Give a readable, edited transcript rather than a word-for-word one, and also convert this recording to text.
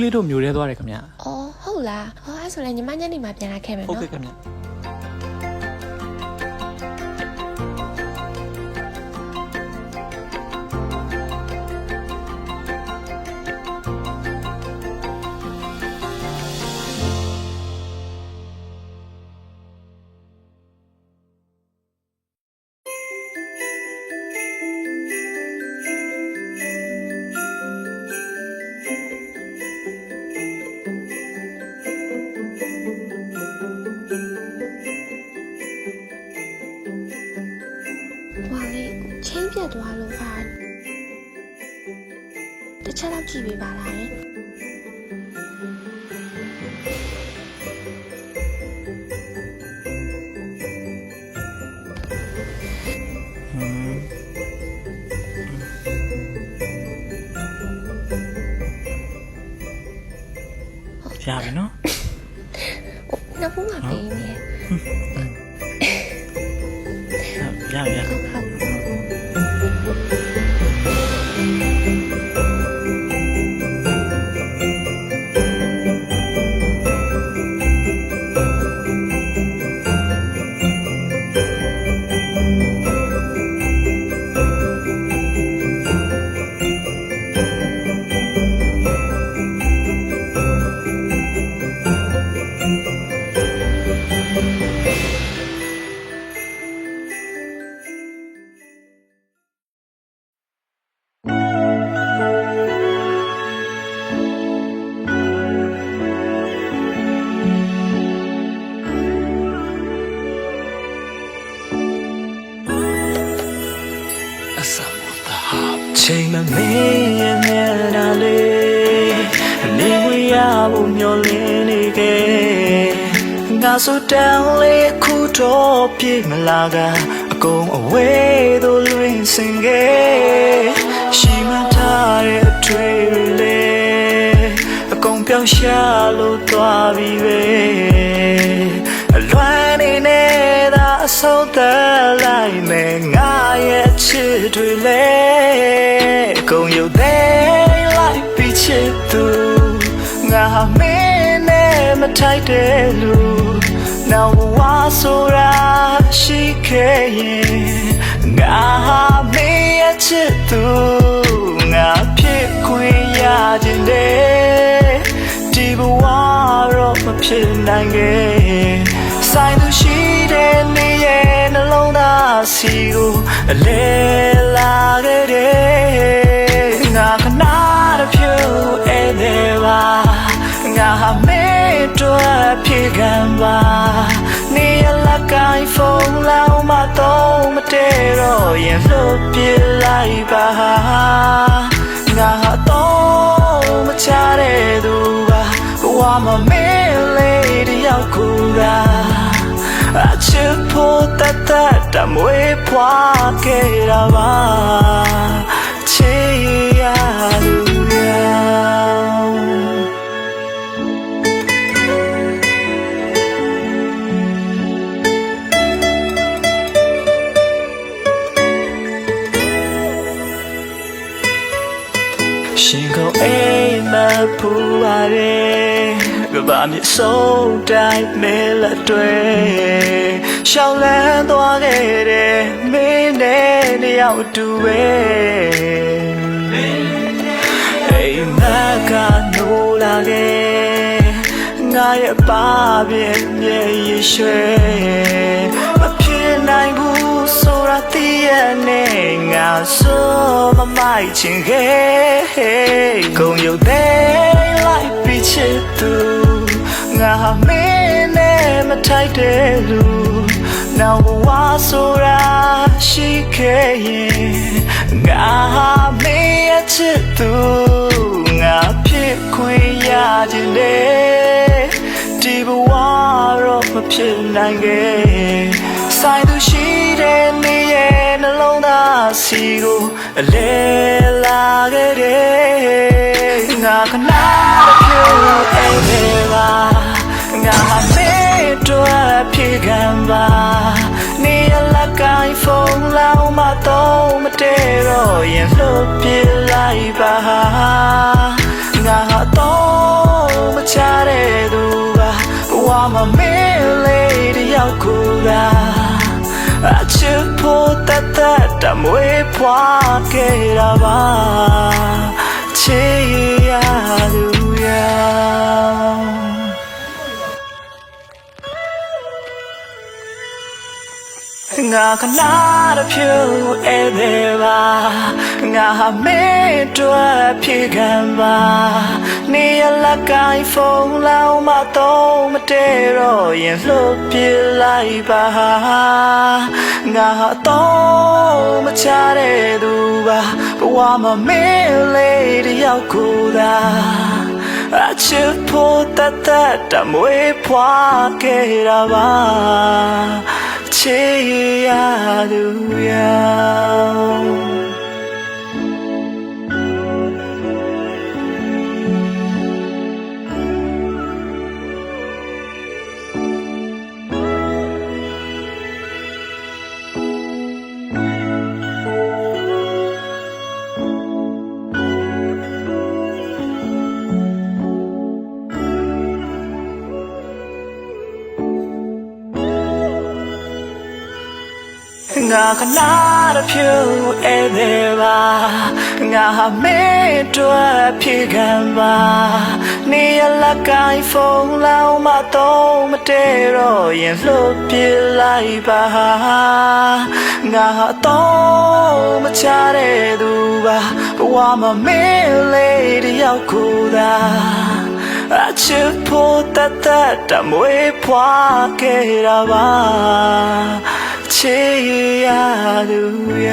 လေးတို့မျိုးရဲသွားတယ်ခင်ဗျာအော်ဟုတ်လားဟောအဲ့ဆိုလည်းညီမညနေမှာပြန်လာခဲ့မယ်နော်ဟုတ်ကဲ့ခင်ဗျာချင်းပြတ်သွားလို့အားတစ်ချက်တော့ကြည့်ပေးပါလားယင်ရပြီနော်နောက်ဖုန်းမှာပေးနေရချိန်မမင်းရဲ့မျက်နှာလေးနေဝရဖို့မျောလင်းနေခဲ့ငါဆိုတောင်းလေးခုတော့ပြေမလာကအကုန်အဝေးသို့လွင်စင်ခဲ့ရှိမှထားတဲ့အတွေ့လေးအကုန်ပြောင်းရှာလို့သွားပြီပဲအလွမ်းနေနေတာအဆုံးသတ်လိုက်မယ်ငါရဲ့ချစ်တွေလေကုန်ရုပ်သေးလိုက်ပြီးချစ်သူငါမင်းနဲ့မထိုက်တဲ့လူနောက်ဝါဆိုတာရှိခဲ့ရင်ငါမင်းရဲ့ချစ်သူငါဖြစ်ခွင့်ရခြင်းနဲ့ဒီဘဝတော့မဖြစ်နိုင်ခဲ့ဆိုင်သူရှိတဲ့နေရဲ့နှလုံးသားစီကိုအလဲလာခဲ့တယ်ငါခဏတစ်ဖြူဧည့်သည်ပါငါမင်းတို့ဖြစ်ခံပါနေရလက်ကိုင်းဖုန်းလောင်းမတော့မတည့်တော့ရင်လွတ်ပြလိုက်ပါငါတော့မချတဲ့သူပါဘဝမှာမင်းလေးတယောက်ကိုသာအချစ်ဖို့တတ်တမွေးဖွာခဲ့တာပါချစ်ရသူရှင်ကိုအိမ်မပူပါရဲ့ကဘာမြစ်ဆုံးတိုင်းမဲလက်တွေရှောင်းလန်းသွားခဲ့တဲ့မင်းနဲ့တယောက်တူပဲအိမ်မကနိုးလာခဲ့ငါရဲ့ပါပြည့်မြဲရရွှဲမဖြစ်နိုင်ဘူးဆိုတာသိရနဲ့ငါဆိုမမိုက်ချင်ခဲ့ကုန်ရုပ်သေးလိုက်ပြီးချစ်သူငါမင်းနဲ့မထိုက်တဲ့လူနောက်ဘဝဆိုတာရှိခဲ့ရင်ငါမင်းရဲ့ချစ်သူငါဖြစ်ခွင့်ရခြင်းနဲ့ဒီဘဝတော့မဖြစ်နိုင်ခဲ့ဆိုင်သူရှိတဲ့နေရဲ့နှလုံးသားစီကိုအလဲလာခဲ့တယ်ငါခဏတစ်ဖြူအိမ်ထဲပါငါမင်းတို့ဖြစ်ခံပါနေရလက်ကိုင်းဖုန်းလောင်းမတော့မတည့်တော့ရင်လွတ်ပြလိုက်ပါငါတော့ မှာမင်းလေးတယောက်ကိုသာအချစ်ဖို့တတ်တမွေးဖွားခဲ့တာပါချစ်ရသူရငါခနာရဖြူဧည့်သည်ပါငါဟာမင်းတို့ဖြစ်ခံပါနေရလက်ကိုင်းဖုန်းလောင်းမတော့မတည့်တော့ရင်လှုပ်ပြလိုက်ပါငါဟာတော့မချတဲ့သူပါဘဝမှာမင်းလေးတယောက်ကိုသာအချစ်ဖို့တတ်တမွေးဖွားခဲ့တာပါချစ်ရသူရငါခနာရဖြူဧည့်သည်ပါငါဟာမင်းတို့ဖြစ်ခံပါနေရလက်ကိုင်းဖုန်းလောင်းမတော့မတည့်တော့ရင်လှုပ်ပြလိုက်ပါငါဟာတော့မချတဲ့သူပါဘဝမှာမင်းလေးတယောက်ကိုသာအချစ်ဖို့တတ်တမွေးဖွားခဲ့တာပါချစ်ရသူရ